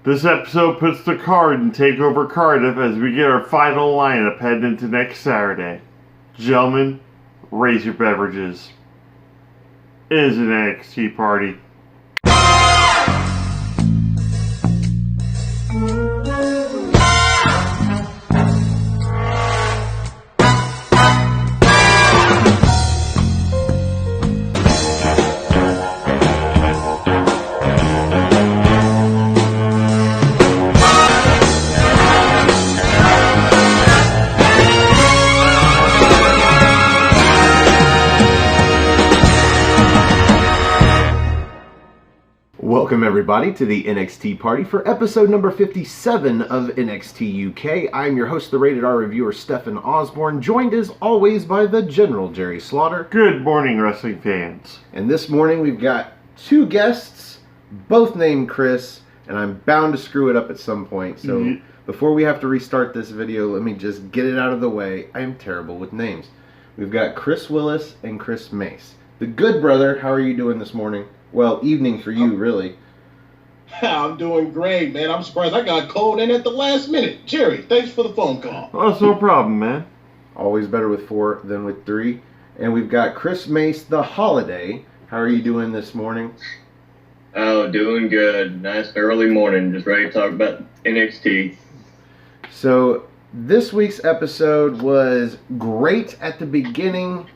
This episode puts the card in TakeOver Cardiff as we get our final lineup heading into next Saturday. Gentlemen, raise your beverages. It is an NXT party. Welcome everybody to the NXT party for episode number 57 of NXT UK. I'm your host, the Rated R reviewer, Stephen Osborne, joined as always by the General Jerry Slaughter. Good morning, wrestling fans. And this morning we've got two guests, both named Chris, and I'm bound to screw it up at some point. So before we have to restart this video, let me just get it out of the way. I am terrible with names. We've got Chris Willis and Chris Mace. The good brother, how are you doing this morning? Well, evening for you, really. I'm doing great, man. I'm surprised I got called in at the last minute. Jerry, thanks for the phone call. Oh, it's no problem, man. Always better with 4 than with 3. And we've got Chris Mace, the Holiday. How are you doing this morning? Oh, doing good. Nice early morning. Just ready to talk about NXT. So, this week's episode was great at the beginning,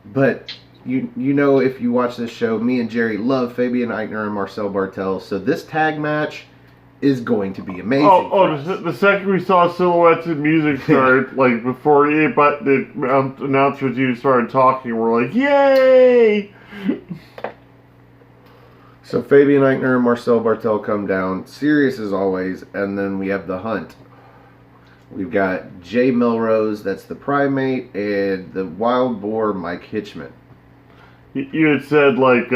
but you know, if you watch this show, me and Jerry love Fabian Eichner and Marcel Bartel, so this tag match is going to be amazing. The second we saw silhouettes and music start, like before the announcers even started talking, we're like, yay! So Fabian Eichner and Marcel Bartel come down, serious as always, and then we have the hunt. We've got Jay Melrose, that's the Primate, and the Wild Boar, Mike Hitchman. You had said it's like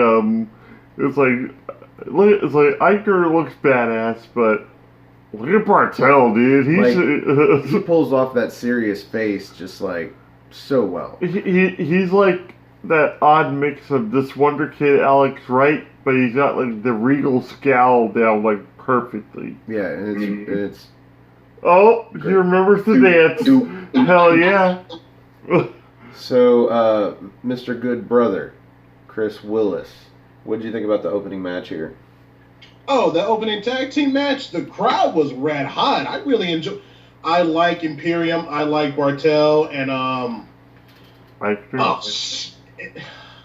Eichner looks badass, but look at Bartel, dude. He pulls off that serious face just like so well. He's like that odd mix of this Wonder Kid Alex Wright, but he's got like the regal scowl down like perfectly. Yeah, and it's oh, he remembers the dance. Hell yeah. So, Mr. Good Brother, Chris Willis, what did you think about the opening match here? Oh, the opening tag team match, the crowd was red hot. I really enjoy. I like Imperium. I like Bartel and Eichner. Oh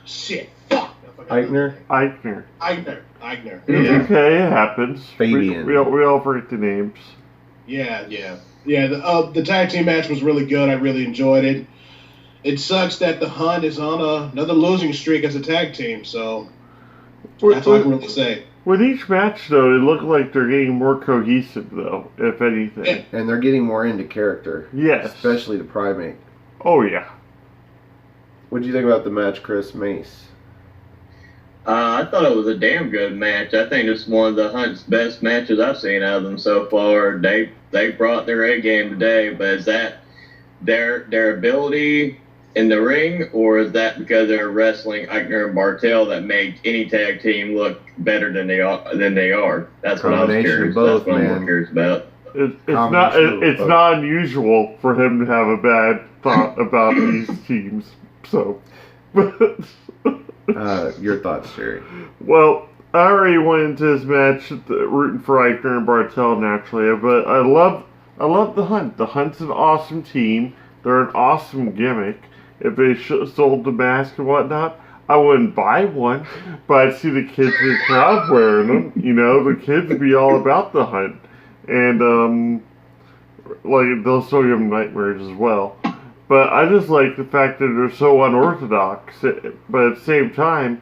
shit! Fuck. Eichner. Yeah. It's okay, it happens. Fabian. We all forget the names. Yeah. The tag team match was really good. I really enjoyed it. It sucks that the Hunt is on another losing streak as a tag team, so that's all I can really say. With each match, though, it looked like they're getting more cohesive, though, if anything. Yeah. And they're getting more into character. Yes. Especially the Primate. Oh, yeah. What did you think about the match, Chris Mace? I thought it was a damn good match. I think it's one of the Hunt's best matches I've seen out of them so far. They brought their A game today, but is that their ability in the ring, or is that because they're wrestling Eichner and Bartel that make any tag team look better than they are? That's what I was curious. Both, that's what I'm curious about. It's not unusual for him to have a bad thought about these teams. So, your thoughts, Jerry? Well, I already went into this match rooting for Eichner and Bartel naturally, but I love the Hunt. The Hunt's an awesome team. They're an awesome gimmick. If they sold the mask and whatnot, I wouldn't buy one, but I'd see the kids in the crowd wearing them. You know, the kids would be all about the Hunt. And, they'll still give them nightmares as well. But I just like the fact that they're so unorthodox. But at the same time,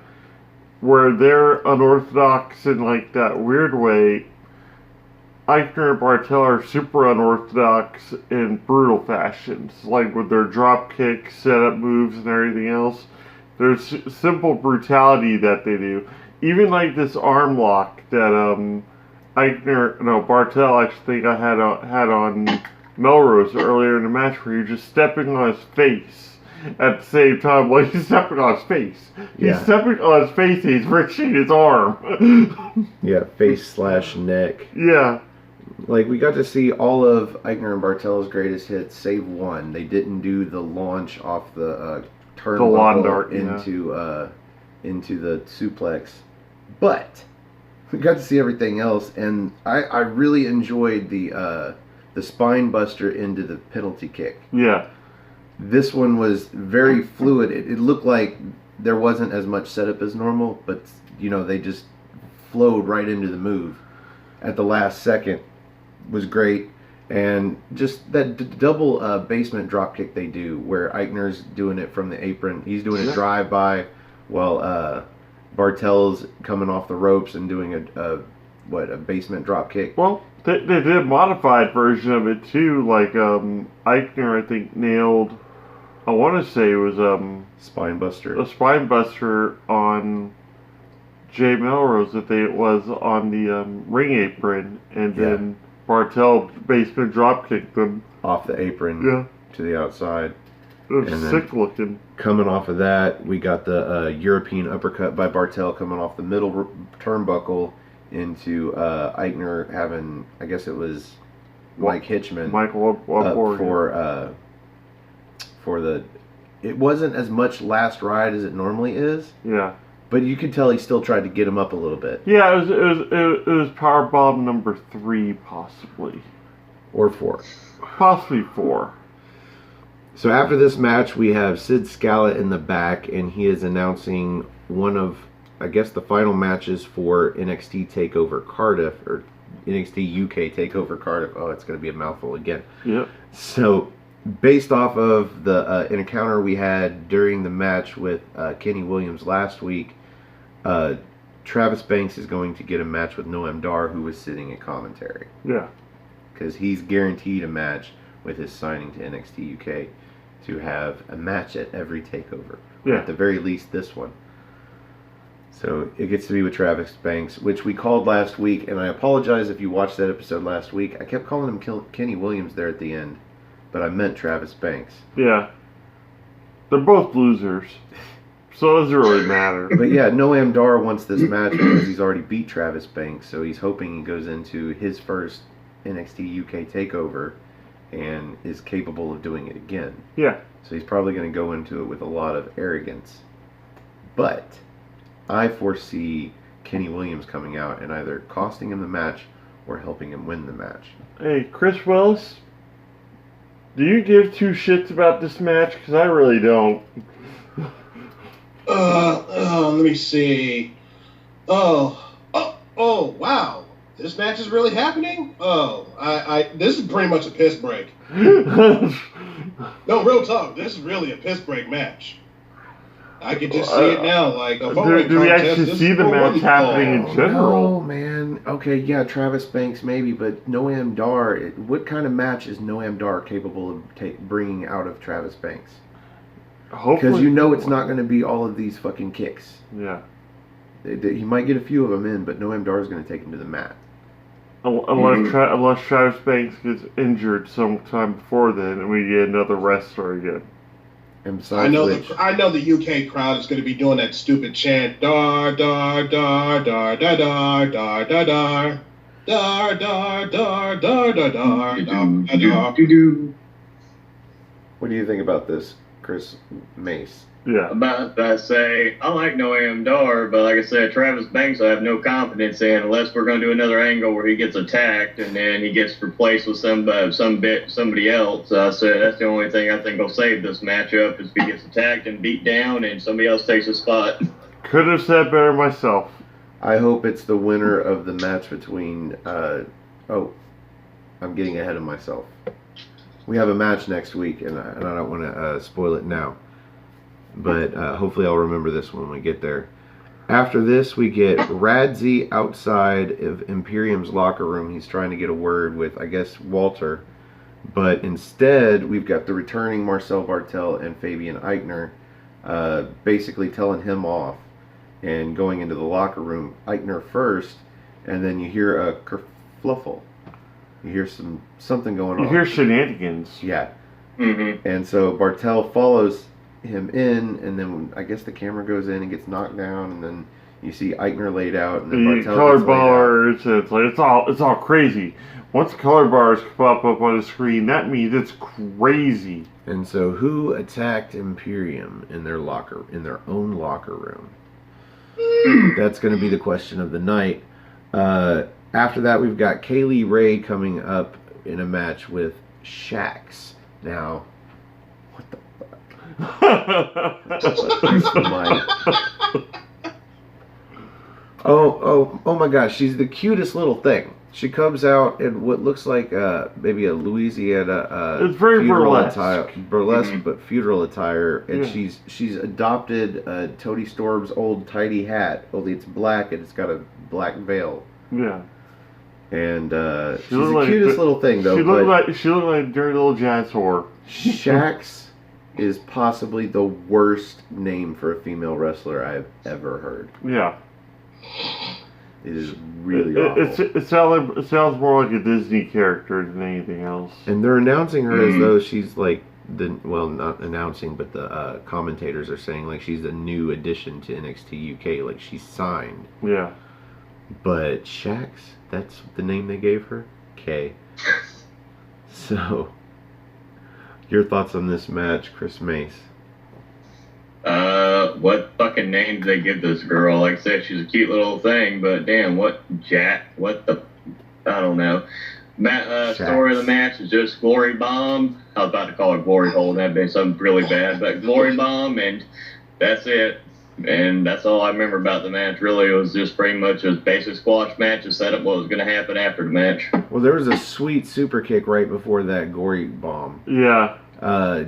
where they're unorthodox in, like, that weird way, Eichner and Bartel are super unorthodox in brutal fashions, like with their drop kicks, setup moves, and everything else. There's simple brutality that they do. Even like this arm lock that Bartel actually think I had on Melrose earlier in the match, where you're just stepping on his face at the same time while he's stepping on his face. He's stepping on his face and he's reaching his arm. Yeah, face/neck. Yeah. Like, we got to see all of Eichner and Bartel's greatest hits, save one. They didn't do the launch off the turnbuckle into the suplex. But we got to see everything else, and I really enjoyed the spine buster into the penalty kick. Yeah. This one was very fluid. It looked like there wasn't as much setup as normal, but, they just flowed right into the move at the last second. Was great. And just that double basement drop kick they do, where Eichner's doing it from the apron. He's doing a drive-by while Bartel's coming off the ropes and doing a basement drop kick. Well, they did a modified version of it too. Like Eichner, I think, nailed. I want to say it was Spine buster. A spine buster on Jay Melrose. That it was on the ring apron, and then Bartel basement drop kicked them off the apron to the outside. It was sick looking. Coming off of that, we got the European uppercut by Bartel coming off the middle turnbuckle into Eichner having, I guess it was Mike Hitchman. Michael for the. It wasn't as much last ride as it normally is. Yeah. But you could tell he still tried to get him up a little bit. Yeah, it was Powerbomb number 3, possibly. Or 4. Possibly 4. So after this match, we have Sid Scala in the back, and he is announcing one of, I guess, the final matches for NXT TakeOver Cardiff, or NXT UK TakeOver Cardiff. Oh, it's going to be a mouthful again. Yep. So, based off of the encounter we had during the match with Kenny Williams last week, Travis Banks is going to get a match with Noam Dar, who was sitting at commentary. Yeah. Because he's guaranteed a match with his signing to NXT UK to have a match at every TakeOver. Yeah. At the very least, this one. So it gets to be with Travis Banks, which we called last week, and I apologize if you watched that episode last week. I kept calling him Kenny Williams there at the end, but I meant Travis Banks. Yeah. They're both losers. So it doesn't really matter. But yeah, Noam Dar wants this match because he's already beat Travis Banks, so he's hoping he goes into his first NXT UK TakeOver and is capable of doing it again. Yeah. So he's probably going to go into it with a lot of arrogance. But I foresee Kenny Williams coming out and either costing him the match or helping him win the match. Hey, Chris Willis, do you give 2 shits about this match? Because I really don't. Let me see. Oh, wow. This match is really happening? This is pretty much a piss break. No, real talk. This is really a piss break match. I can just see it now. Like, do we actually see the match happening in general? Oh, man. Okay, yeah, Travis Banks maybe, but Noam Dar, what kind of match is Noam Dar capable of bringing out of Travis Banks? Because it's not going to be all of these fucking kicks. Yeah. He might get a few of them in, but Noam Dar is going to take him to the mat. Unless Travis Banks gets injured sometime before then, and we get another wrestler again. And I know the UK crowd is going to be doing that stupid chant, dar dar dar dar dar dar dar dar dar dar dar dar dar dar dar. What do you think about this, Chris Mace? Yeah. About to say, I like Noam Dar, but like I said, Travis Banks I have no confidence in unless we're going to do another angle where he gets attacked and then he gets replaced with somebody else. I said that's the only thing I think will save this matchup is if he gets attacked and beat down and somebody else takes his spot. Could have said better myself. I hope it's the winner of the match between... I'm getting ahead of myself. We have a match next week, and I don't want to spoil it now. But hopefully I'll remember this when we get there. After this, we get Radzi outside of Imperium's locker room. He's trying to get a word with, I guess, Walter. But instead, we've got the returning Marcel Bartel and Fabian Eichner basically telling him off and going into the locker room. Eichner first, and then you hear a kerfluffle. You hear something going on. You hear shenanigans. Yeah. Mm-hmm. And so Bartel follows him in, and then I guess the camera goes in and gets knocked down, and then You see Eichner laid out, and then The Bartel color gets laid out. bars. It's like it's all crazy. Once the color bars pop up on the screen, that means it's crazy. And so, who attacked Imperium in their own locker room? That's going to be the question of the night. After that, we've got Kaylee Ray coming up in a match with Shax. Now, what the fuck? Oh my gosh, she's the cutest little thing. She comes out in what looks like maybe a Louisiana it's very burlesque. But feudal attire, and she's adopted Tony Storm's old tidy hat, only it's black and it's got a black veil. Yeah. And she's the cutest little thing, though. She looked like a dirty little jazz whore. Shax is possibly the worst name for a female wrestler I've ever heard. Yeah. It is really awful. It sounds more like a Disney character than anything else. And they're announcing her as though she's like not announcing, but the commentators are saying like she's a new addition to NXT UK, like she's signed. Yeah. But Shax, that's the name they gave her? K. So, your thoughts on this match, Chris Mace? What fucking name did they give this girl? Like I said, she's a cute little thing, but damn, I don't know. Story of the match is just Glory Bomb. I was about to call it Glory Hole, and that'd been something really bad, but Glory Bomb, and that's it. And that's all I remember about the match, really. It was just pretty much a basic squash match to set up what was going to happen after the match. Well, there was a sweet super kick right before that Gory Bomb. Yeah.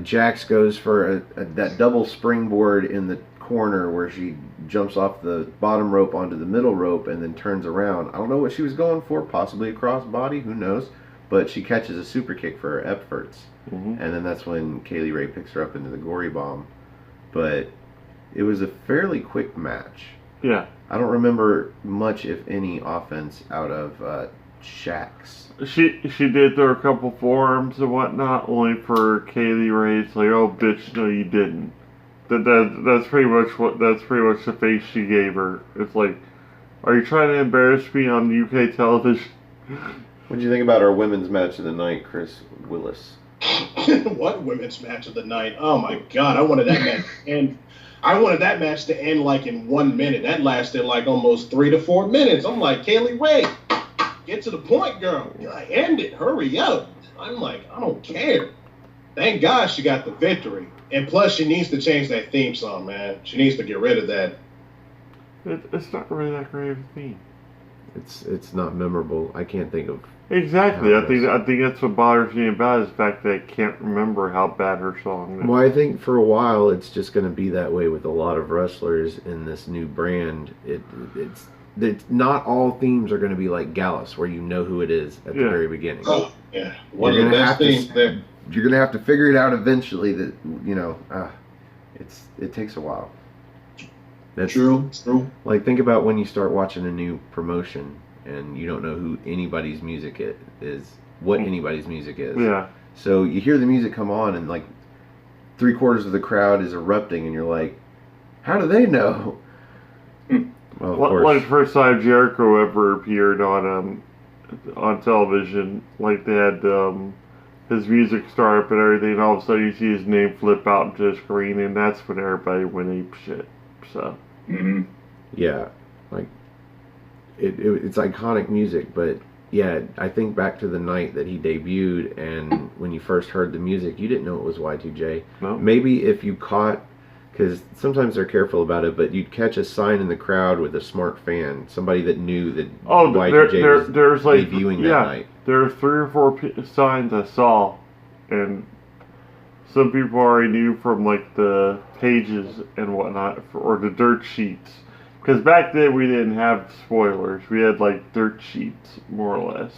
Jax goes for that double springboard in the corner where she jumps off the bottom rope onto the middle rope and then turns around. I don't know what she was going for, possibly a crossbody, who knows. But she catches a super kick for her efforts. Mm-hmm. And then that's when Kaylee Ray picks her up into the Gory Bomb. But it was a fairly quick match. Yeah. I don't remember much, if any, offense out of Shax. She did throw a couple forearms and whatnot, only for Kaylee Ray. It's like, oh bitch, no you didn't. That's pretty much the face she gave her. It's like, are you trying to embarrass me on UK television? What do you think about our women's match of the night, Chris Willis? What women's match of the night? Oh my god, I wanted that match to end. I wanted that match to end like in 1 minute. That lasted like almost 3 to 4 minutes. I'm like, Kaylee Ray, get to the point, girl. End it. Hurry up. I'm like, I don't care. Thank God she got the victory. And plus, she needs to change that theme song, man. She needs to get rid of that. It's not really that great of a theme. It's not memorable. I can't think of. Exactly. I think that's what bothers me about it, is the fact that I can't remember how bad her song is. Well, I think for a while it's just going to be that way with a lot of wrestlers in this new brand. It's not all themes are going to be like Gallus, where you know who it is at the very beginning. Oh, yeah. One of the best themes there. You're going to have to figure it out eventually. That it takes a while. That's true. Like, think about when you start watching a new promotion and you don't know who anybody's music is, what anybody's music is. Yeah. So you hear the music come on and like 3/4 of the crowd is erupting and you're like, how do they know? Well, of course. Like the first time Jericho ever appeared on television, like they had his music start up and everything, and all of a sudden you see his name flip out into the screen, and that's when everybody went ape shit. So. Mm-hmm. Yeah, like it's iconic music, but yeah, I think back to the night that he debuted, and when you first heard the music, you didn't know it was Y2J. No. Maybe if you caught, because sometimes they're careful about it, but you'd catch a sign in the crowd with a smart fan, somebody that knew that Y2J was debuting that night. There are 3 or 4 signs I saw, and some people already knew from like the pages and whatnot, or the dirt sheets. Because back then we didn't have spoilers. We had like dirt sheets, more or less.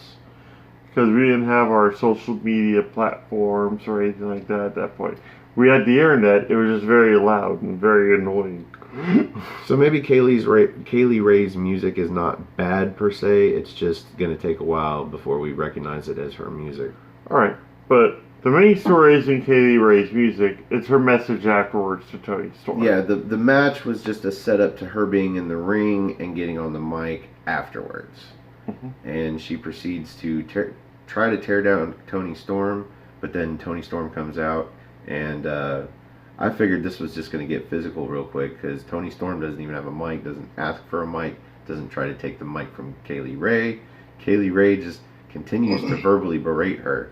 Because we didn't have our social media platforms or anything like that at that point. We had the internet. It was just very loud and very annoying. So maybe Kaylee Ray's music is not bad per se. It's just going to take a while before we recognize it as her music. Alright, but The main story isn't Kaylee Ray's music. It's her message afterwards to Toni Storm. Yeah, the match was just a setup to her being in the ring and getting on the mic afterwards. And she proceeds to try to tear down Toni Storm, but then Toni Storm comes out, and I figured this was just going to get physical real quick, because Toni Storm doesn't even have a mic, doesn't ask for a mic, doesn't try to take the mic from Kaylee Ray. Kaylee Ray just continues to verbally berate her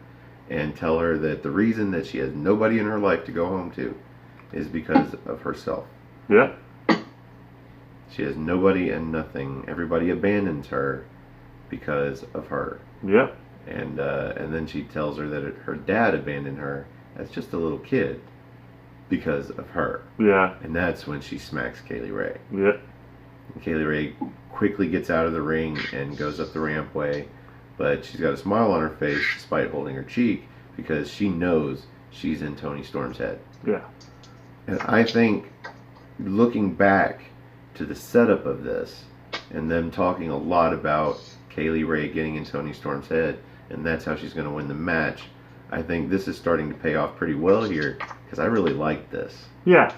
and tell her that the reason that she has nobody in her life to go home to is because of herself. Yeah. She has nobody and nothing. Everybody abandons her because of her. Yeah. And then she tells her that her dad abandoned her as just a little kid because of her. Yeah. And that's when she smacks Kaylee Ray. Yeah. And Kaylee Ray quickly gets out of the ring and goes up the rampway, but she's got a smile on her face despite holding her cheek, because she knows she's in Toni Storm's head. Yeah. And I think, looking back to the setup of this, and them talking a lot about Kaylee Ray getting in Toni Storm's head, and that's how she's going to win the match, I think this is starting to pay off pretty well here, because I really like this. Yeah.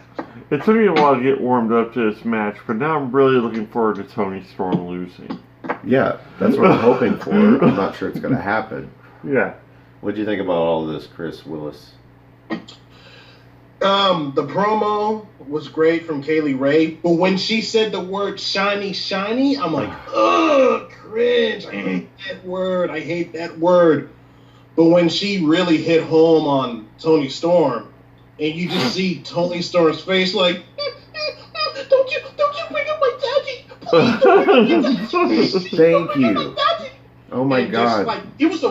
It took me a while to get warmed up to this match, but now I'm really looking forward to Toni Storm losing. Yeah, that's what I'm hoping for. I'm not sure it's going to happen. Yeah. What do you think about all of this, Chris Willis? The promo was great from Kaylee Ray, but when she said the word shiny, shiny, I'm like, ugh, cringe. I hate that word. But when she really hit home on Toni Storm, and you just see Toni Storm's face like, don't you bring up my daddy. Please don't bring up my daddy. Thank you. Oh my God. Like, it was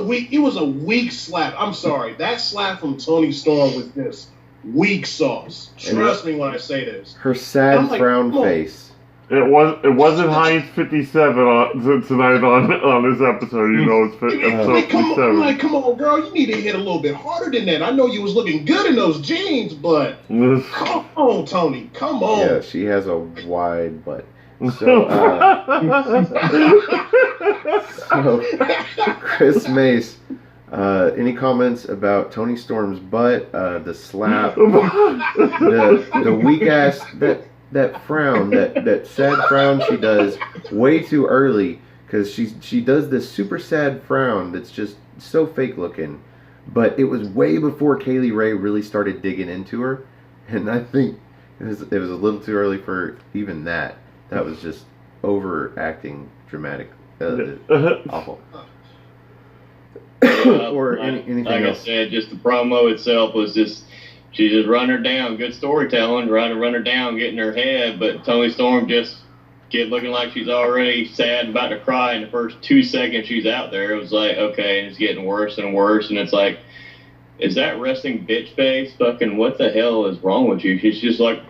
a weak slap. I'm sorry. That slap from Toni Storm was just weak sauce. Trust me when I say this. Her sad frown face. It wasn't Heinz 57 tonight on this episode. You know, it's episode 57. Come on, girl. You need to hit a little bit harder than that. I know you was looking good in those jeans, but come on, Toni. Come on. Yeah, she has a wide butt. So, Chris Mace, any comments about Toni Storm's butt, the slap, the weak ass, that frown, that sad frown she does way too early, because she does this super sad frown that's just so fake looking, but it was way before Kaylee Ray really started digging into her, and I think it was a little too early for even that. That was just overacting dramatic, awful. Or anything like else. I said, just the promo itself was just, she just run her down. Good storytelling, trying to run her down, get in her head. But Toni Storm just get looking like she's already sad, about to cry in the first 2 seconds she's out there. It was like, okay, and it's getting worse and worse. And it's like, is that resting bitch face? Fucking what the hell is wrong with you? She's just like,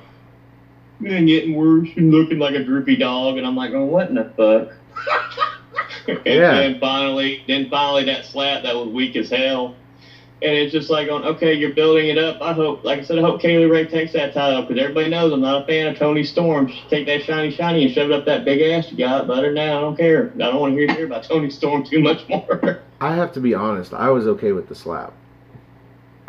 and getting worse and looking like a droopy dog. And I'm like, oh, what in the fuck? And then finally that slap that was weak as hell. And it's just like, okay, you're building it up. I hope Kaylee Ray takes that title, because everybody knows I'm not a fan of Toni Storm. She take that shiny and shove it up that big ass you got. Let her down. I don't care. I don't want to hear about Toni Storm too much more. I have to be honest. I was okay with the slap.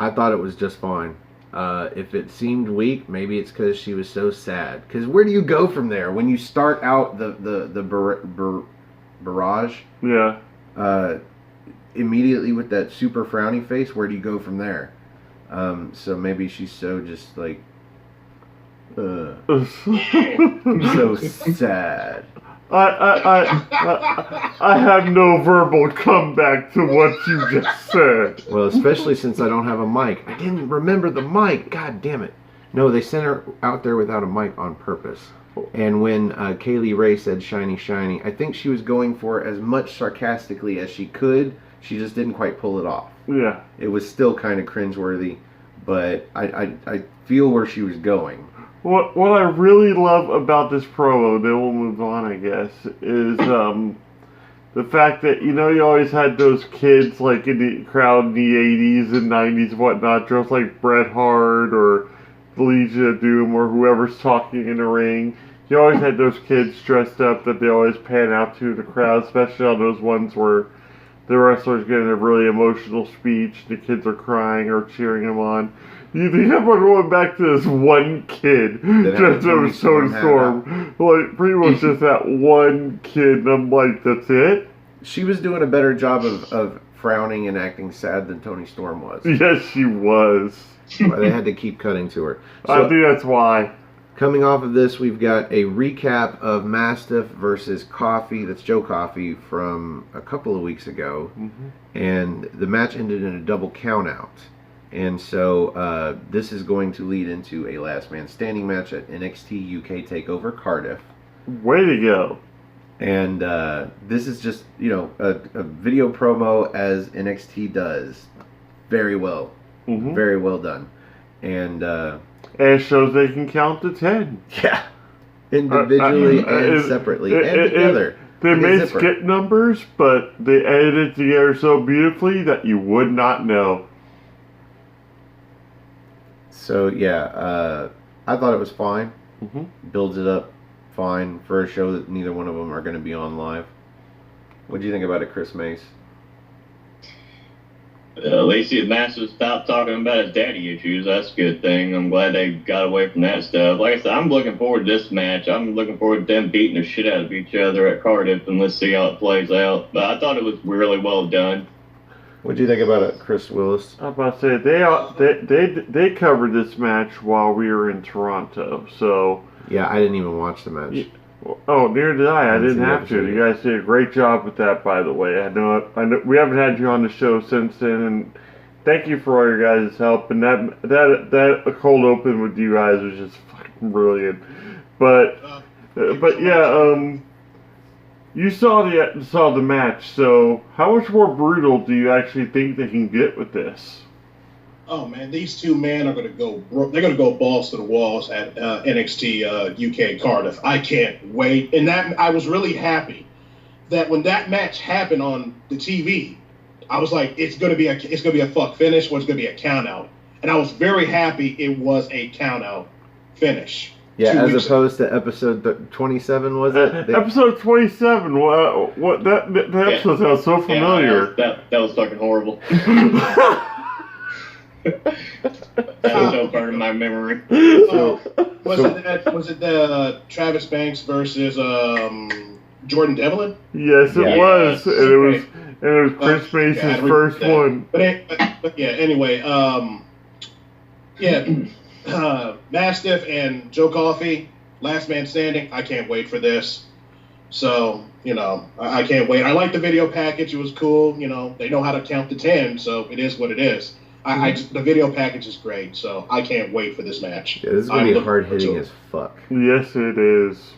I thought it was just fine. If it seemed weak, maybe it's because she was so sad. Because where do you go from there when you start out the barrage? Yeah. Immediately with that super frowny face, where do you go from there? So maybe she's so just like, so sad. I have no verbal comeback to what you just said. Well, especially since I don't have a mic. I didn't remember the mic. God damn it. No, they sent her out there without a mic on purpose. And when Kaylee Ray said shiny, shiny, I think she was going for as much sarcastically as she could. She just didn't quite pull it off. Yeah. It was still kind of cringeworthy, but I feel where she was going. What I really love about this promo, then we'll move on, I guess, is the fact that, you know, you always had those kids like in the crowd in the 80s and 90s and whatnot, dressed like Bret Hart or the Legion of Doom or whoever's talking in the ring. You always had those kids dressed up that they always pan out to the crowd, especially on those ones where the wrestler's getting a really emotional speech, the kids are crying or cheering him on. You think I'm going back to this one kid just Tony Storm, like pretty much just that one kid, and I'm like, that's it? She was doing a better job of frowning and acting sad than Tony Storm was. Yes, she was. They had to keep cutting to her. So, I think that's why. Coming off of this, we've got a recap of Mastiff versus Coffee. That's Joe Coffee from a couple of weeks ago. Mm-hmm. And the match ended in a double countout. And so this is going to lead into a last man standing match at NXT UK TakeOver Cardiff. Way to go. And this is just, a video promo as NXT does. Very well. Mm-hmm. Very well done. And it shows they can count to 10. Yeah. Individually and separately and together. They may skip numbers, but they edited it together so beautifully that you would not know. So, yeah, I thought it was fine. Mm-hmm. Builds it up fine for a show that neither one of them are going to be on live. What do you think about it, Chris Mace? At least the master stopped talking about his daddy issues. That's a good thing. I'm glad they got away from that stuff. Like I said, I'm looking forward to this match. I'm looking forward to them beating the shit out of each other at Cardiff, and let's see how it plays out. But I thought it was really well done. What do you think about it, Chris Willis? I was about to say they covered this match while we were in Toronto. So yeah, I didn't even watch the match. Oh, neither did I. I didn't have to. You guys did a great job with that, by the way. I know we haven't had you on the show since then, and thank you for all your guys' help. And that cold open with you guys was just fucking brilliant. But yeah, you saw the match. So how much more brutal do you actually think they can get with this? Oh man, these two men are going to go. They're going to go balls to the walls at NXT UK Cardiff. I can't wait. And that I was really happy that when that match happened on the TV, I was like, it's going to be a fuck finish, or it's going to be a count out. And I was very happy it was a count out finish. Yeah, as opposed to episode 27, was it? Episode 27. What that episode sounds so familiar. Yeah, that was fucking horrible. That's no part of my memory. Was it the Travis Banks versus Jordan Devlin? Yes, it was. And it was Chris Mason's first one. But yeah, anyway, Mastiff and Joe Coffey, last man standing. I can't wait for this. So, I can't wait. I like the video package. It was cool. They know how to count to 10, so it is what it is. The video package is great, so I can't wait for this match. Yeah, this is going to be hard-hitting as fuck. Yes, it is.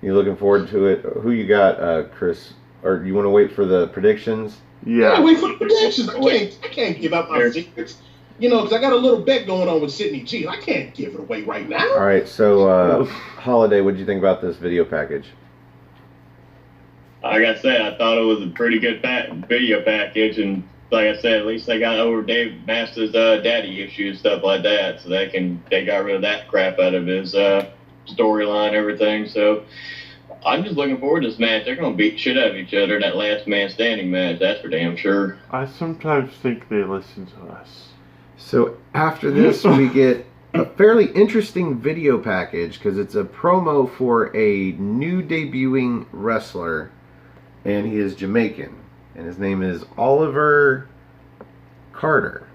You looking forward to it? Who you got, Chris? Or you want to wait for the predictions? Yeah, wait for the predictions. I can't give up my secrets. Because I got a little bet going on with Sydney G. I can't give it away right now. All right, so Holiday, what did you think about this video package? Like I said, I thought it was a pretty good video package, and like I said, at least they got over Dave Master's daddy issues, stuff like that, so they got rid of that crap out of his storyline, everything. So I'm just looking forward to this match. They're gonna beat shit out of each other in that last man standing match. That's for damn sure. I sometimes think they listen to us. So after this, we get a fairly interesting video package because it's a promo for a new debuting wrestler, and he is Jamaican. And his name is Oliver Carter.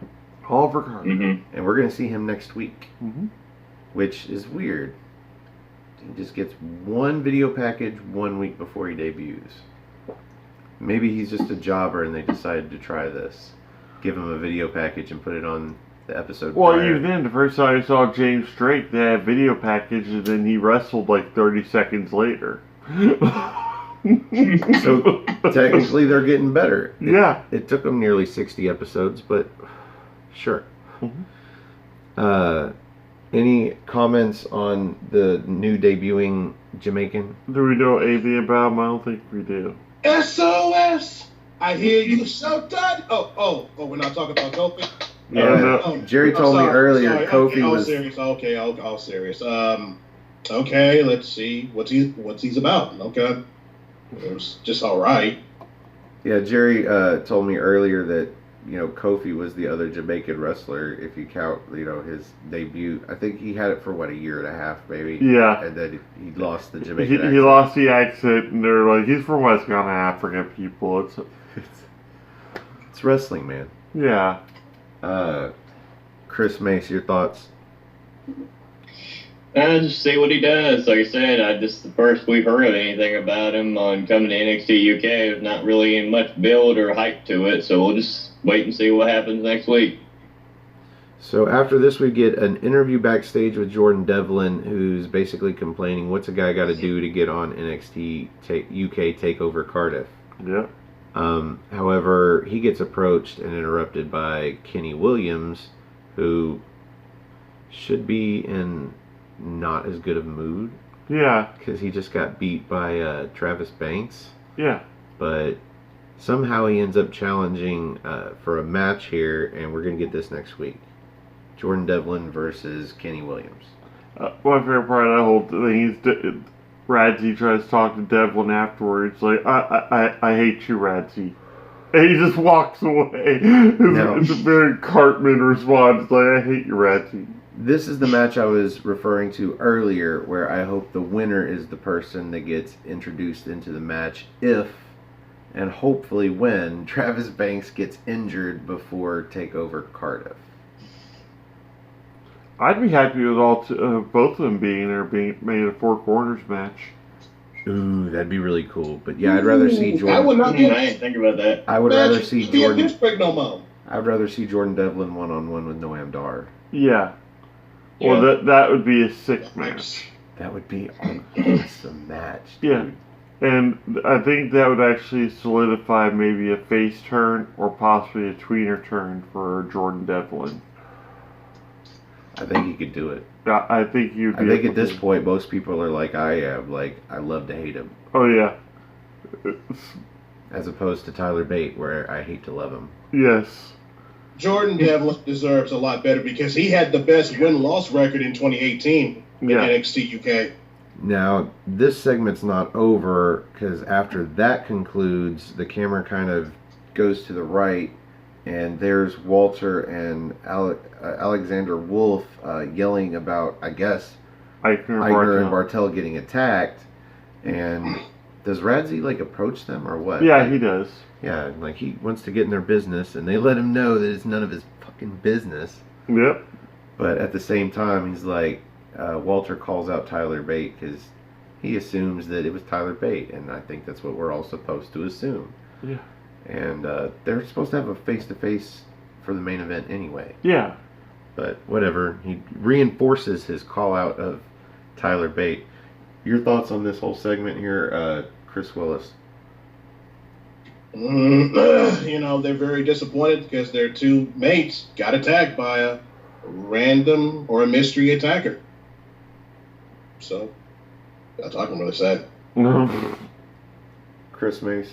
Oliver Carter. Mm-hmm. And we're going to see him next week. Mm-hmm. Which is weird. He just gets one video package 1 week before he debuts. Maybe he's just a jobber and they decided to try this. Give him a video package and put it on the episode prior. Even then, the first time I saw James Drake, they had a video package and then he wrestled like 30 seconds later. So technically they're getting better. Yeah. It took them nearly 60 episodes, but sure. Mm-hmm. Any comments on the new debuting Jamaican? Do we know anything about him? I don't think we do. SOS! I hear you so done. Oh, we're not talking about Kofi? Yeah, Jerry told me earlier Kofi was... serious. Okay, all serious. Okay, let's see. What's he's about? Okay. It was just all right. Yeah, Jerry told me earlier that, you know, Kofi was the other Jamaican wrestler, if you count, you know, his debut. I think he had it for, what, a year and a half, maybe? Yeah. And then he lost the Jamaican accent. He lost the accent, and they're like, he's from West Ghana, African people. It's wrestling, man. Yeah. Chris Mace, your thoughts? Just see what he does. Like I said, the first we've heard of anything about him on coming to NXT UK. There's not really much build or hype to it, so we'll just wait and see what happens next week. So after this, we get an interview backstage with Jordan Devlin, who's basically complaining, what's a guy got to do to get on NXT UK TakeOver Cardiff? Yeah. However, he gets approached and interrupted by Kenny Williams, who should be in not as good of a mood. Yeah. Because he just got beat by Travis Banks. Yeah. But somehow he ends up challenging for a match here, and we're going to get this next week. Jordan Devlin versus Kenny Williams. My favorite part of that whole thing is Radzi tries to talk to Devlin afterwards. Like, I hate you, Radzi. And he just walks away. It's a very Cartman response. Like, I hate you, Radzi. This is the match I was referring to earlier, where I hope the winner is the person that gets introduced into the match if, and hopefully when, Travis Banks gets injured before TakeOver Cardiff. I'd be happy with both of them being there, being made a Four Corners match. Ooh, that'd be really cool. But yeah, I'd rather see Jordan. I would not be. I didn't think about that. I would rather see Jordan. Pittsburgh no more. I'd rather see Jordan Devlin one-on-one with Noam Dar. Yeah. Well, that would be a sick match. That would be an awesome match. Dude. Yeah. And I think that would actually solidify maybe a face turn or possibly a tweener turn for Jordan Devlin. I think he could do it. I think you'd be. I think at this point, most people are like I am. Like, I love to hate him. Oh, yeah. As opposed to Tyler Bate, where I hate to love him. Yes. Jordan Devlin deserves a lot better because he had the best win-loss record in 2018 in NXT UK. Now, this segment's not over, because after that concludes, the camera kind of goes to the right, and there's Walter and Alexander Wolf yelling about, I guess, Eichner and Bartel getting attacked. And does Radzi, like, approach them, or what? Yeah, he does. Yeah, like, he wants to get in their business, and they let him know that it's none of his fucking business. Yep. But at the same time, he's like, Walter calls out Tyler Bate because he assumes that it was Tyler Bate, and I think that's what we're all supposed to assume. Yeah. And they're supposed to have a face-to-face for the main event anyway. Yeah. But whatever. He reinforces his call-out of Tyler Bate. Your thoughts on this whole segment here, Chris Willis? You know, they're very disappointed because their two mates got attacked by a random or a mystery attacker. So, that's all I can really say. Chris Mace?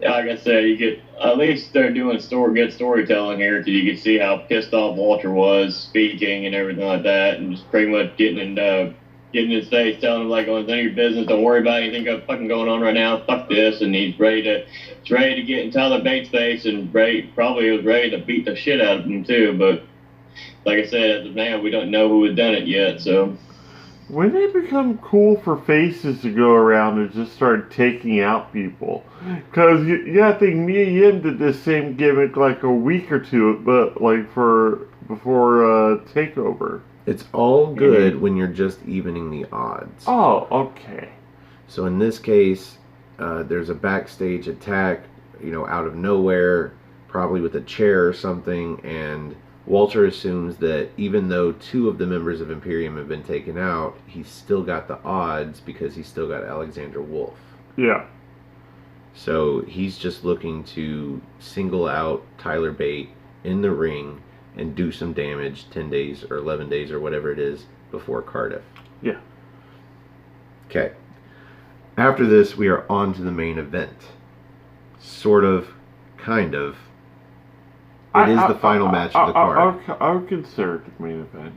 Yeah, like I said, you get at least they're doing good storytelling here because you can see how pissed off Walter was speaking and everything like that, and just pretty much getting in his face, telling him like, "Oh, it's none of your business. Don't worry about anything fucking going on right now. Fuck this." And he's ready to get in Tyler Bates' face, and probably was ready to beat the shit out of him too. But like I said, as of now, we don't know who has done it yet. So when did it become cool for faces to go around and just start taking out people? Because I think Mia Yim did this same gimmick like a week or two, but like before TakeOver. It's all good when you're just evening the odds. Oh, okay. So in this case, there's a backstage attack, out of nowhere, probably with a chair or something, and Walter assumes that even though two of the members of Imperium have been taken out, he's still got the odds because he's still got Alexander Wolf. Yeah. So he's just looking to single out Tyler Bate in the ring and do some damage 10 days or 11 days or whatever it is before Cardiff. Yeah. Okay. After this, we are on to the main event. Sort of, kind of. It is the final match of the card. I would consider it the main event.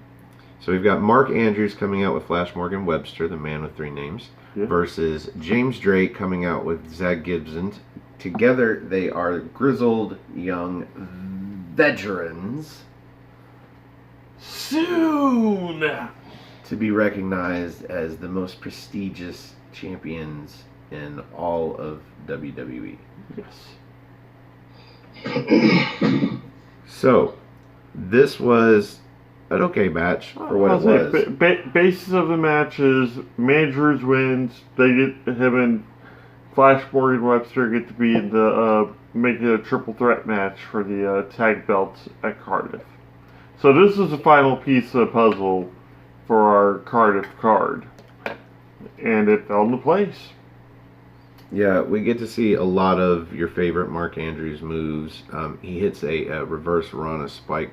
So we've got Mark Andrews coming out with Flash Morgan Webster, the man with three names, versus James Drake coming out with Zach Gibson. Together, they are grizzled young veterans. Soon to be recognized as the most prestigious champions in all of WWE. Yes. So, this was an okay match for what it was. Basis of the match is Mandrews wins. They get him and Flash Morgan Webster get to be in the make it a triple threat match for the tag belts at Cardiff. So this is the final piece of the puzzle for our Cardiff card, and it fell into place. Yeah, we get to see a lot of your favorite Mark Andrews moves. He hits a reverse Rana spike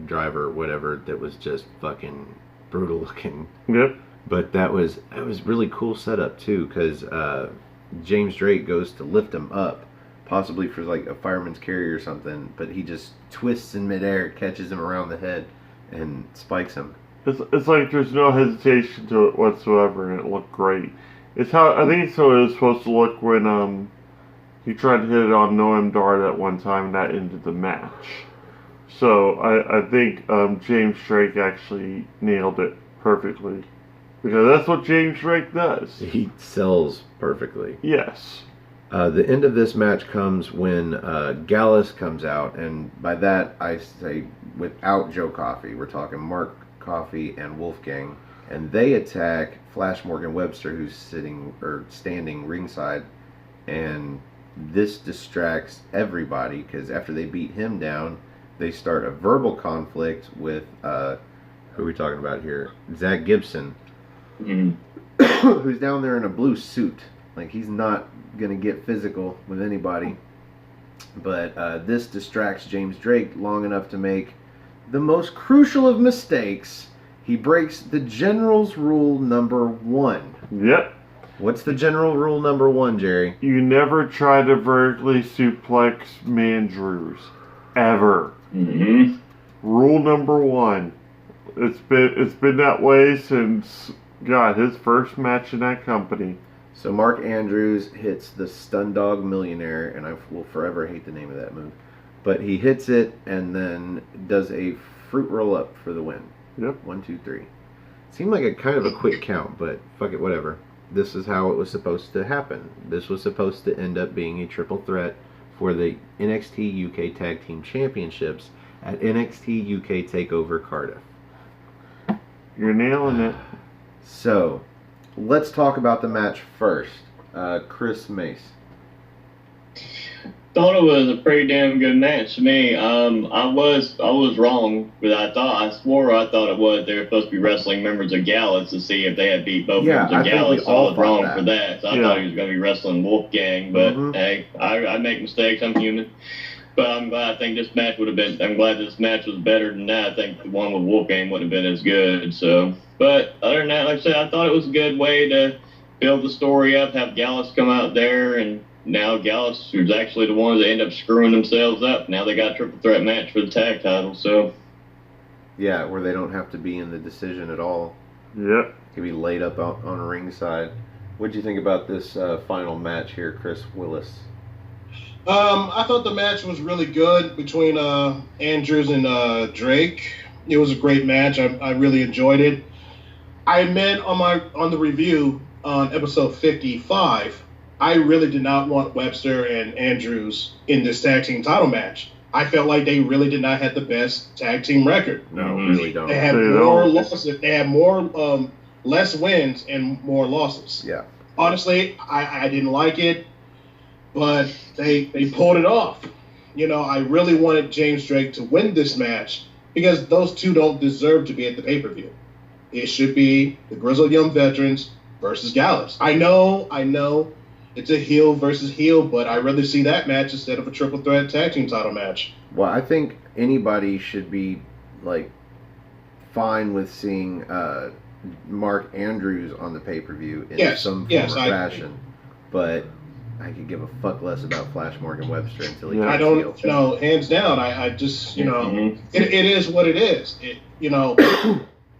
driver, whatever, that was just fucking brutal looking. Yep. But it was really cool setup too, because James Drake goes to lift him up, possibly for like a fireman's carry or something, but he just twists in midair, catches him around the head, and spikes him. It's like there's no hesitation to it whatsoever, and it looked great. It's how I think it's how it was supposed to look when he tried to hit it on Noam Dar that one time, and that ended the match. So I think James Drake actually nailed it perfectly, because that's what James Drake does. He sells perfectly. Yes. The end of this match comes when Gallus comes out, and by that I say without Joe Coffey. We're talking Mark Coffey and Wolfgang, and they attack Flash Morgan Webster, who's standing ringside, and this distracts everybody because after they beat him down, they start a verbal conflict with who are we talking about here? Zach Gibson, who's down there in a blue suit. Like, he's not going to get physical with anybody. But this distracts James Drake long enough to make the most crucial of mistakes. He breaks the general's rule number 1. Yep. What's the general rule number 1, Jerry? You never try to vertically suplex Mandrews. Ever. Mm-hmm. Rule number 1. It's been that way since, God, his first match in that company. So Mark Andrews hits the Stun Dog Millionaire, and I will forever hate the name of that move. But he hits it and then does a fruit roll up for the win. Yep. 1, 2, 3. Seemed like a kind of a quick count, but fuck it, whatever. This is how it was supposed to happen. This was supposed to end up being a triple threat for the NXT UK Tag Team Championships at NXT UK TakeOver Cardiff. You're nailing it. So, let's talk about the match first. Chris Mace. Thought it was a pretty damn good match to me. I was wrong, but I thought it was they were supposed to be wrestling members of Gallus to see if they had beat both members of Gallus. So I was wrong for that. So I thought he was going to be wrestling Wolfgang, but hey, I make mistakes. I'm human. But I'm glad. I think this match would have been. I'm glad this match was better than that. I think the one with Wolfgang would have been as good. So, but other than that, like I said, I thought it was a good way to build the story up. Have Gallus come out there, and now Gallus, who's actually the ones that end up screwing themselves up. Now they got a triple threat match for the tag title. So, yeah, where they don't have to be in the decision at all. Yep. Can be laid up on a ringside. What do you think about this final match here, Chris Willis? I thought the match was really good between Andrews and Drake. It was a great match. I really enjoyed it. I admit on the review on episode 55, I really did not want Webster and Andrews in this tag team title match. I felt like they really did not have the best tag team record. No, really don't. They had more losses. They had more less wins and more losses. Yeah. Honestly, I didn't like it. But they pulled it off. You know, I really wanted James Drake to win this match because those two don't deserve to be at the pay-per-view. It should be the Grizzled Young Veterans versus Gallus. I know it's a heel versus heel, but I rather see that match instead of a triple threat tag team title match. Well, I think anybody should be, like, fine with seeing Mark Andrews on the pay-per-view in some form or fashion. But I could give a fuck less about Flash Morgan Webster until he I don't, hands down. I just, it is what it is.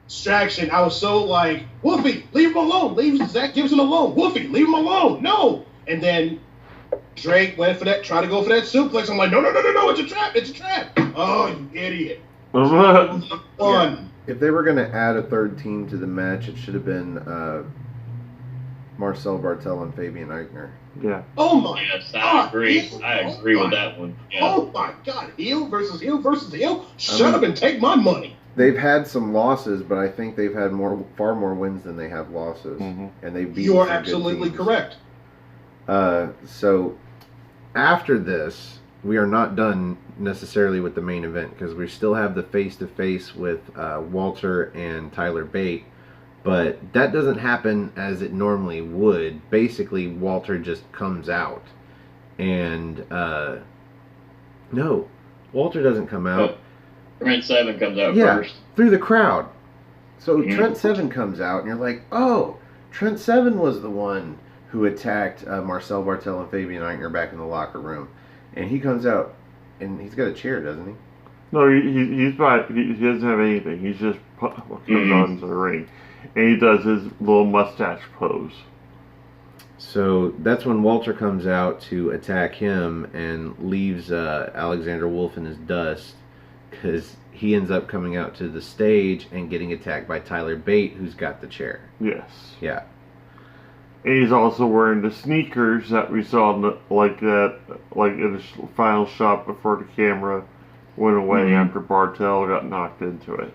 distraction. I was so like, Wolfie, leave him alone. Leave Zach Gibson alone. Wolfie, leave him alone. No. And then Drake went for that, tried to go for that suplex. I'm like, no, it's a trap. It's a trap. Oh, you idiot. Fun. If they were going to add a third team to the match, it should have been Marcel Bartel and Fabian Eichner. Yeah. Oh my Yes, God. I agree. I agree with that one. Yeah. Oh my God. Heel versus heel versus heel. Shut up and take my money. They've had some losses, but I think they've had far more wins than they have losses. Mhm. And they've beaten You are some good absolutely teams. correct. So after this, we are not done necessarily with the main event because we still have the face-to-face with Walter and Tyler Bate, but that doesn't happen as it normally would. Basically, Walter just comes out, and no, Walter doesn't come out. Trent Seven comes out Yeah, first. through the crowd. So Mhm. Trent Seven comes out, and you're like, oh, Trent Seven was the one who attacked Marcel Bartel and Fabian Eichner back in the locker room. And he comes out, and he's got a chair, doesn't he? No, he doesn't have anything. He's just comes onto the ring, and he does his little mustache pose. So that's when Walter comes out to attack him and leaves Alexander Wolf in his dust, because he ends up coming out to the stage and getting attacked by Tyler Bate, who's got the chair. Yes. Yeah. And he's also wearing the sneakers that we saw in the final shot before the camera went away after Bartel got knocked into it.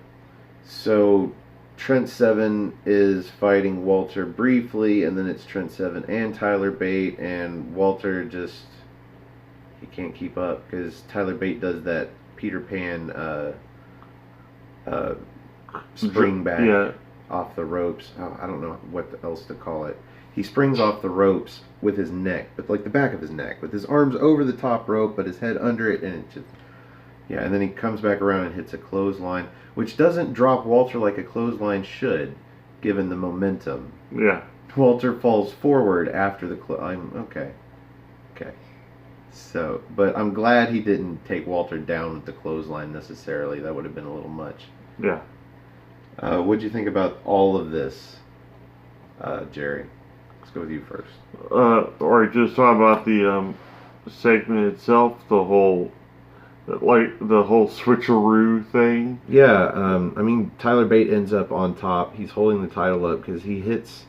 So Trent Seven is fighting Walter briefly, and then it's Trent Seven and Tyler Bate, and Walter just, he can't keep up because Tyler Bate does that Peter Pan spring back off the ropes. Oh, I don't know what else to call it. He springs off the ropes with his neck, with like the back of his neck, with his arms over the top rope, but his head under it, and it just, yeah. And then he comes back around and hits a clothesline, which doesn't drop Walter like a clothesline should, given the momentum. Yeah. Walter falls forward after the okay. So, but I'm glad he didn't take Walter down with the clothesline necessarily. That would have been a little much. Yeah. What'd you think about all of this, Jerry? Let's go with you first. Or just talk about the segment itself, the whole switcheroo thing. Yeah, I mean, Tyler Bate ends up on top. He's holding the title up because he hits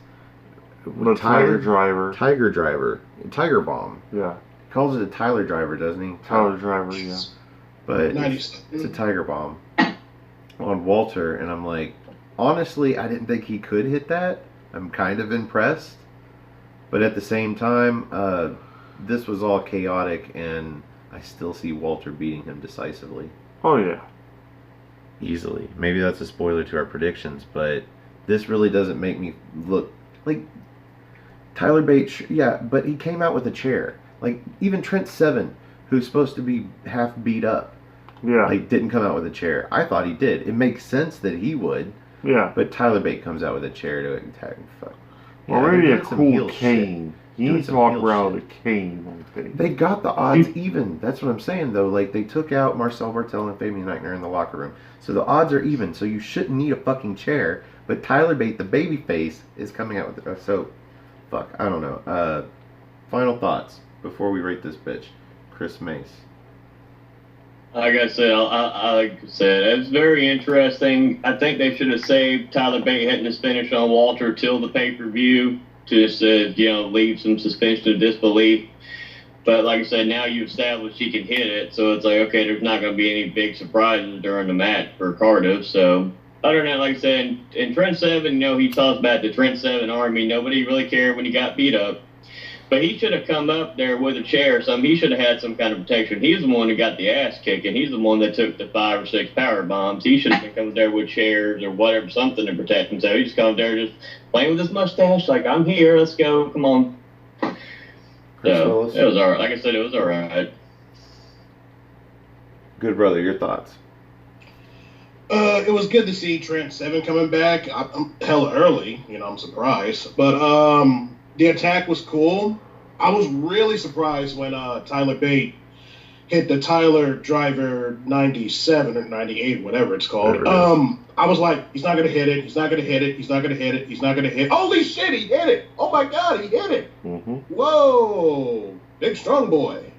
The Tiger Driver. Tiger Bomb. Yeah. He calls it a Tyler Driver, doesn't he? Tyler Driver, yeah. But it's a Tiger Bomb on Walter, and I'm like, honestly, I didn't think he could hit that. I'm kind of impressed. But at the same time, this was all chaotic, and I still see Walter beating him decisively. Oh, yeah. Easily. Maybe that's a spoiler to our predictions, but this really doesn't make me look like Tyler Bate. Yeah, but he came out with a chair. Like, even Trent Seven, who's supposed to be half beat up, Yeah. like, didn't come out with a chair. I thought he did. It makes sense that he would. Yeah. But Tyler Bate comes out with a chair to attack. Fuck. Or they're maybe a doing some cool heel cane. shit. He Doing needs to some walk heel around shit. with a cane, I think. They got the odds even. That's what I'm saying, though. Like, they took out Marcel Bartel and Fabian Eichner in the locker room. So the odds are even. So you shouldn't need a fucking chair. But Tyler Bate, the baby face, is coming out with it. So, fuck. I don't know. Final thoughts before we rate this bitch. Chris Mace. Like I said, like I said, it's very interesting. I think they should have saved Tyler Bate hitting his finish on Walter till the pay-per-view to just, leave some suspension of disbelief. But like I said, now you've established he can hit it, so it's like, okay, there's not going to be any big surprises during the match for Cardiff. So, other than that, like I said, in Trent Seven, he talks about the Trent Seven Army. Nobody really cared when he got beat up. But he should have come up there with a chair or something. He should have had some kind of protection. He's the one who got the ass kicking. He's the one that took the 5 or 6 power bombs. He should have been coming there with chairs or whatever, something to protect himself. He just come there just playing with his mustache, like, I'm here, let's go, come on. So, it was all right. Like I said, it was all right. Good brother, your thoughts? It was good to see Trent Seven coming back. I'm hella early, I'm surprised. But the attack was cool. I was really surprised when Tyler Bate hit the Tyler Driver 97 or 98, whatever it's called. I was like, he's not going to hit it. He's not going to hit it. He's not going to hit it. He's not going to hit it. Holy shit, he hit it. Oh, my God, he hit it. Mm-hmm. Whoa. Big strong boy.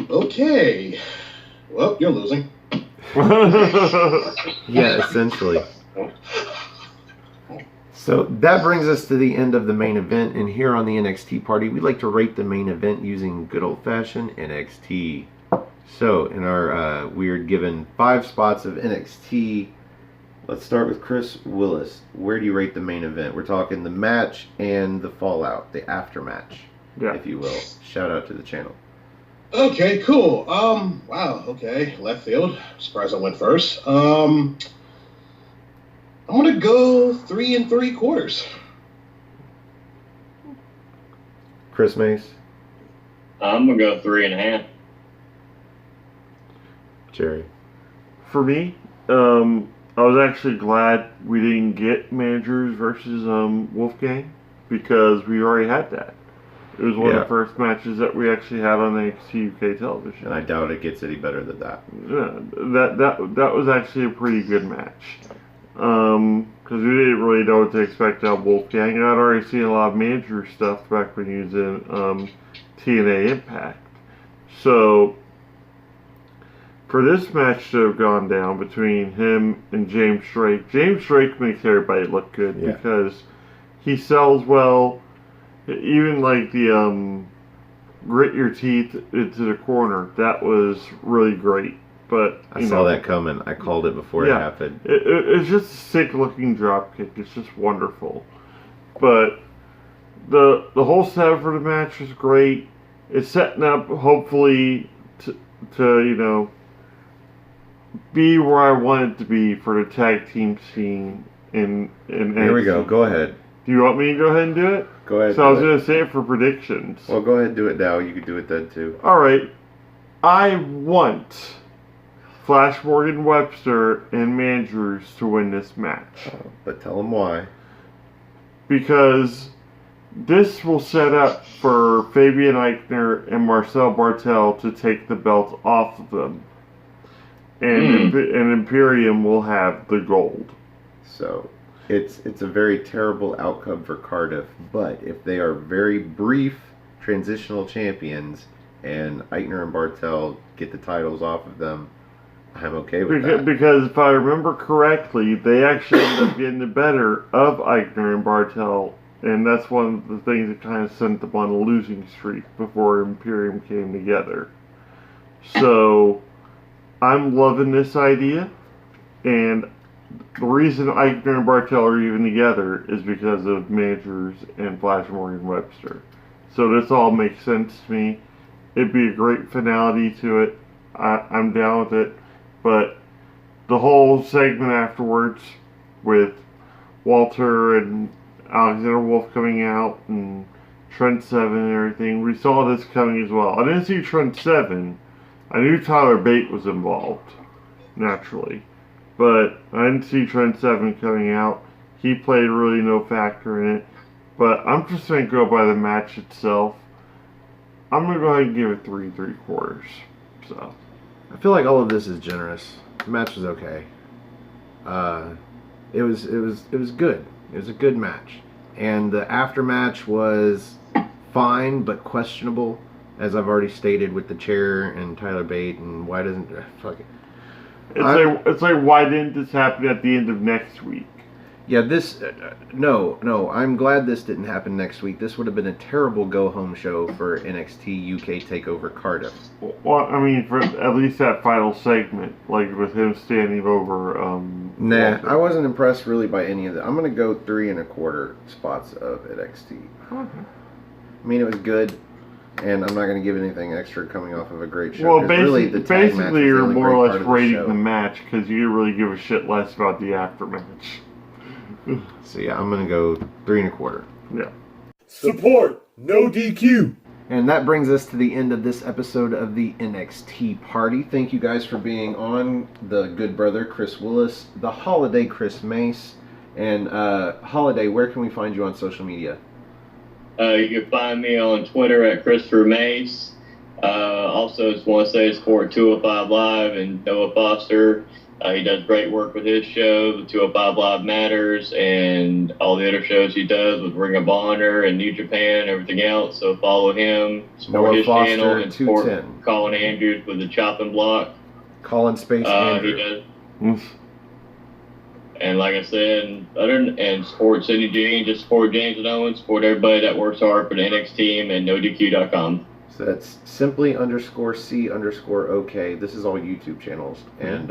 Okay. Well, you're losing. Yeah, essentially. So that brings us to the end of the main event, and here on the NXT party, we like to rate the main event using good old-fashioned NXT. So, in our weird given 5 spots of NXT, let's start with Chris Willis. Where do you rate the main event? We're talking the match and the fallout, the aftermatch, if you will. Shout out to the channel. Okay, cool. Wow, okay. Left field. Surprised I went first. I'm going to go 3 3/4. Chris Mace? I'm going to go 3.5. Jerry? For me, I was actually glad we didn't get managers versus Wolfgang, because we already had that. It was one of the first matches that we actually had on NXT UK television. And I doubt it gets any better than that. Yeah, that was actually a pretty good match. Because we didn't really know what to expect out of Wolfgang. I'd already seen a lot of manager stuff back when he was in TNA Impact. So, for this match to have gone down between him and James Drake makes everybody look good because he sells well. Even like the grit your teeth into the corner, that was really great. But I saw that coming. I called it before it happened. It's just a sick looking drop kick. It's just wonderful. But the whole setup for the match was great. It's setting up hopefully to be where I want it to be for the tag team scene in Here we go. Go ahead. Do you want me to go ahead and do it? Go ahead. So I was going to say it for predictions. Well, go ahead and do it now. You can do it then, too. All right. I want Flash Morgan Webster and Mandrews to win this match. But tell them why. Because this will set up for Fabian Eichner and Marcel Bartel to take the belt off of them. And Imperium will have the gold. So, it's a very terrible outcome for Cardiff, but if they are very brief transitional champions and Eichner and Bartel get the titles off of them, I'm okay with that. Because if I remember correctly, they actually ended up getting the better of Eichner and Bartel, and that's one of the things that kind of sent them on a losing streak before Imperium came together. So, I'm loving this idea, and the reason Eichner and Bartel are even together is because of managers and Flash Morgan Webster. So this all makes sense to me. It'd be a great finality to it. I'm down with it. But the whole segment afterwards with Walter and Alexander Wolf coming out and Trent Seven and everything, we saw this coming as well. I didn't see Trent Seven. I knew Tyler Bate was involved, naturally. But I didn't see Trent Seven coming out. He played really no factor in it. But I'm just going to go by the match itself. I'm going to go ahead and give it 3 3/4. So, I feel like all of this is generous. The match was okay. It was good. It was a good match. And the aftermatch was fine but questionable, as I've already stated with the chair and Tyler Bate and why doesn't fuck it. It's like, why didn't this happen at the end of next week? Yeah, this... No, I'm glad this didn't happen next week. This would have been a terrible go-home show for NXT UK TakeOver Cardiff. Well, I mean, for at least that final segment, like with him standing over... Nah, Walter. I wasn't impressed really by any of that. I'm going to go 3 1/4 spots of NXT. Okay. I mean, it was good. And I'm not going to give anything extra coming off of a great show. Well, really, the tag match was basically the you're only more great or part less of the rating show. the match because you really give a shit less about the aftermatch. So yeah, I'm going to go 3 1/4. Yeah. Support, no DQ. And that brings us to the end of this episode of the NXT party. Thank you guys for being on. The good brother, Chris Willis, the holiday Chris Mace, and Holiday, where can we find you on social media? You can find me on Twitter at Christopher Mace. Also, just want to say support 205 Live and Noah Foster. He does great work with his show, the 205 Live Matters, and all the other shows he does with Ring of Honor and New Japan and everything else. So follow him, support Noah his Foster, channel, and support 210. Colin Andrews with the Chopping Block. Colin Space He Andrew. does. And like I said, and support Sidney G, and just support James and Owen, support everybody that works hard for the NXT team and NoDQ.com. So that's simply_C_OK. This is all YouTube channels. And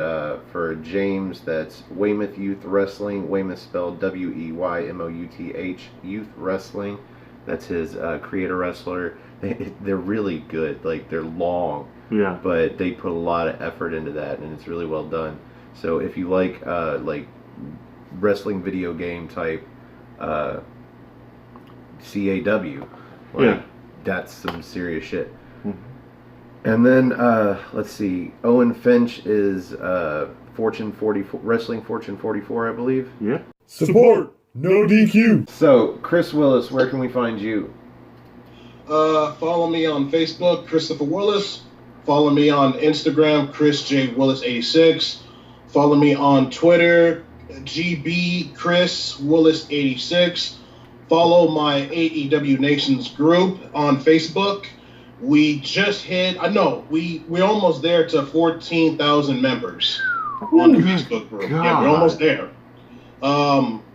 for James, that's Weymouth Youth Wrestling. Weymouth spelled WEYMOUTH, Youth Wrestling. That's his creator wrestler. They're really good. Like, they're long. Yeah. But they put a lot of effort into that, and it's really well done. So if you like wrestling video game type CAW, that's some serious shit. And then let's see, Owen Finch is Fortune 44, Wrestling Fortune 44, I believe. Yeah. Support No DQ. So Chris Willis, where can we find you? Follow me on Facebook, Christopher Willis. Follow me on Instagram, Chris J. Willis 86. Follow me on Twitter, GB Chris Willis 86. Follow my AEW Nations group on Facebook. We just hit, we're almost there to 14,000 members on the Facebook group. God. Yeah, we're almost there.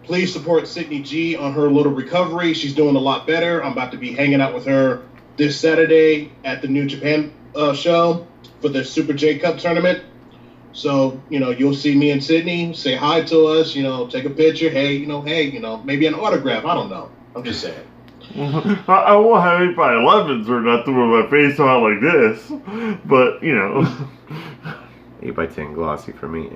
Please support Sydney G on her little recovery. She's doing a lot better. I'm about to be hanging out with her this Saturday at the New Japan show for the Super J Cup tournament. So, you'll see me and Sydney, say hi to us, take a picture. Hey, maybe an autograph. I don't know. I'm just saying. I won't have 8x11s or nothing with my face on like this, but 8x10 glossy for me.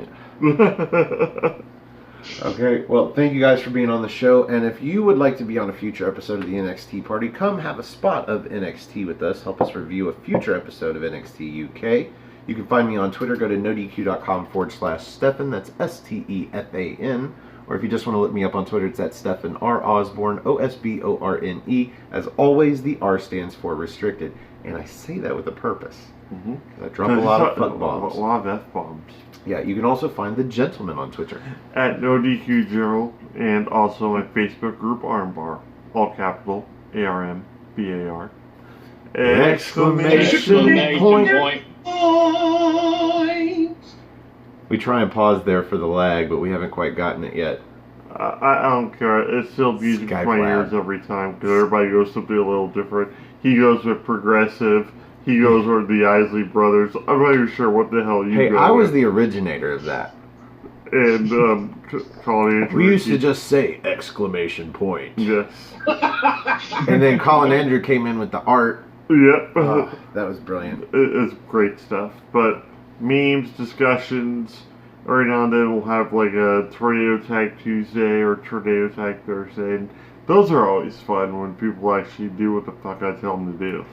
Okay, well, thank you guys for being on the show, and if you would like to be on a future episode of the NXT party, come have a spot of NXT with us. Help us review a future episode of NXT UK. You can find me on Twitter. Go to nodq.com/Stefan. That's STEFAN. Or if you just want to look me up on Twitter, it's at Stefan R. Osborne, OSBORNE. As always, the R stands for restricted. And I say that with a purpose. I drop a lot of fuck bombs. A lot of F-bombs. Yeah, you can also find the gentleman on Twitter. At NoDQ0, and also my Facebook group, Armbar. All capital, ARMBAR. Exclamation point. We try and pause there for the lag, but we haven't quite gotten it yet. I don't care. It's still music to my ears every time because everybody goes something a little different. He goes with progressive. He goes with the Isley Brothers. I'm not even sure what the hell you Hey, go I was with. the originator of that. And Colin Andrew. We used to just say exclamation point. Yes. And then Colin Andrew came in with the art. Yep. That was brilliant. It's great stuff. But memes, discussions, every now and then we'll have like a Tornado Tag Tuesday or Tornado Tag Thursday. And those are always fun when people actually do what the fuck I tell them to do.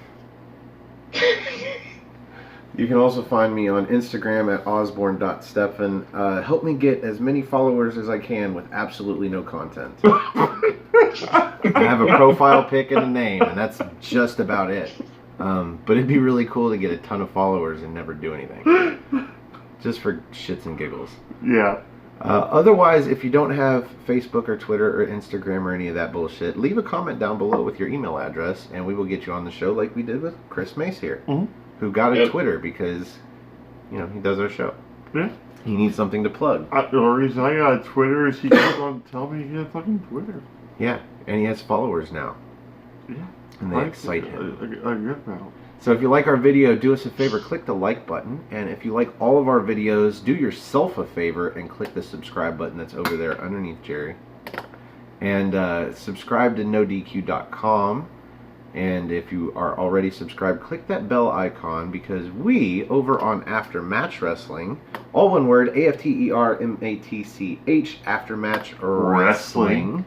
You can also find me on Instagram at osborne.stefan. Help me get as many followers as I can with absolutely no content. I have a profile pic and a name, and that's just about it. But it'd be really cool to get a ton of followers and never do anything. Just for shits and giggles. Yeah. Otherwise, if you don't have Facebook or Twitter or Instagram or any of that bullshit, leave a comment down below with your email address, and we will get you on the show like we did with Chris Mace here, who got a Twitter because, he does our show. Yeah. He needs something to plug. The reason I got a Twitter is he kept on telling me he had fucking Twitter. Yeah, and he has followers now. Yeah. And they excite him. I get that. So if you like our video, do us a favor, click the like button. And if you like all of our videos, do yourself a favor and click the subscribe button that's over there underneath Jerry. And subscribe to NoDQ.com. And if you are already subscribed, click that bell icon because we, over on After Match Wrestling, all one word, AFTERMATCH, After Match Wrestling,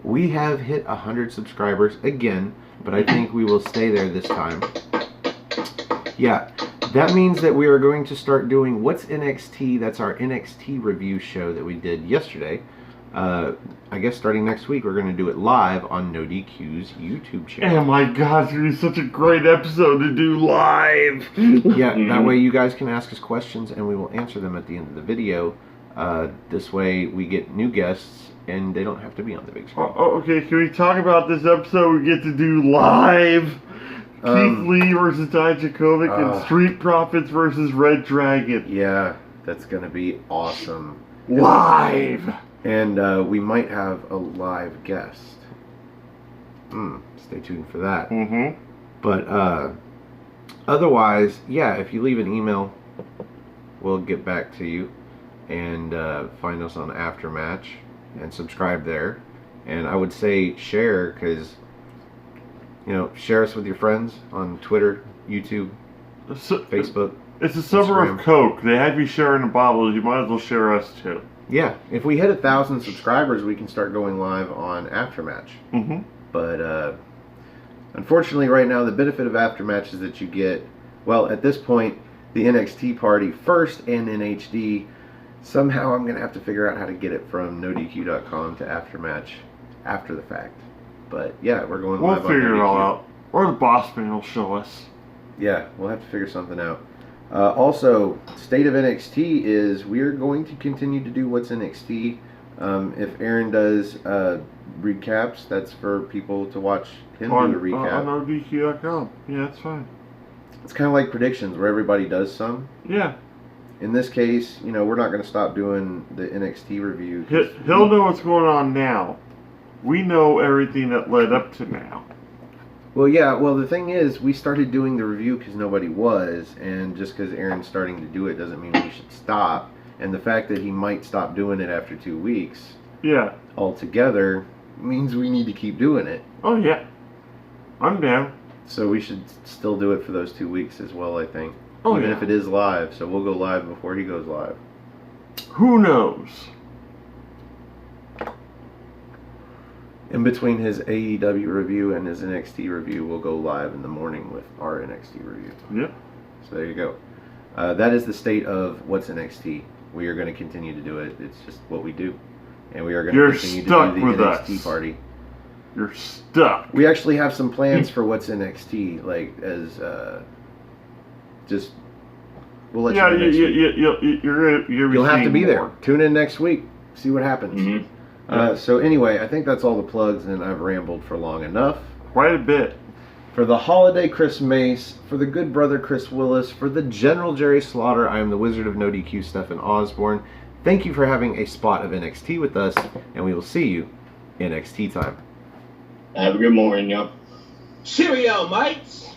we have hit 100 subscribers again, but I think we will stay there this time. Yeah, that means that we are going to start doing What's NXT. That's our NXT review show that we did yesterday. I guess starting next week, we're going to do it live on No DQ's YouTube channel. Oh my gosh, it's going to be such a great episode to do live. Yeah, that way you guys can ask us questions and we will answer them at the end of the video. This way we get new guests and they don't have to be on the big screen. Okay, can we talk about this episode we get to do live? Keith Lee versus Dijakovic and Street Profits versus Red Dragon. Yeah, that's going to be awesome. Live! And we might have a live guest. Stay tuned for that. Mm-hmm. But otherwise, yeah, if you leave an email, we'll get back to you. And find us on Aftermatch and subscribe there. And I would say share, because, you know, share us with your friends on Twitter, YouTube, Facebook. It's the summer of Coke. They have you sharing a bottle. You might as well share us too. Yeah, if we hit 1,000 subscribers, we can start going live on Aftermatch. Mm-hmm. But unfortunately, right now, the benefit of Aftermatch is that you get, well, at this point, the NXT party first and in HD. Somehow I'm going to have to figure out how to get it from NoDQ.com to Aftermatch after the fact. But yeah, we're going live on We'll figure it all NoDQ. out. Or the boss man will show us. Yeah, we'll have to figure something out. Also, state of NXT is we're going to continue to do what's NXT. If Aaron does recaps, that's for people to watch him do a recap. On NoDQ.com. Yeah, that's fine. It's kind of like predictions where everybody does some. Yeah. In this case, you know, we're not going to stop doing the NXT review. He'll know what's going on now. We know everything that led up to now. Well, yeah, well, the thing is, we started doing the review because nobody was, and just because Aaron's starting to do it doesn't mean we should stop. And the fact that he might stop doing it after 2 weeks altogether means we need to keep doing it. Oh, yeah. I'm down. So we should still do it for those 2 weeks as well, I think. Oh, even yeah. if it is live, so we'll go live before he goes live. Who knows? In between his AEW review and his NXT review, we'll go live in the morning with our NXT review. Yep. So there you go. That is the state of what's NXT. We are going to continue to do it. It's just what we do. And we are going to continue to do the NXT party. You're stuck. We actually have some plans for what's NXT, like as just we'll let you know next week. You'll have to be there. Tune in next week. See what happens. Mm-hmm. So anyway, I think that's all the plugs, and I've rambled for long enough. Quite a bit. For the holiday Chris Mace, for the good brother Chris Willis, for the General Jerry Slaughter, I am the Wizard of No DQ, Stephen Osborne. Thank you for having a spot of NXT with us, and we will see you in NXT time. Have a good morning, y'all. Cheerio, mates.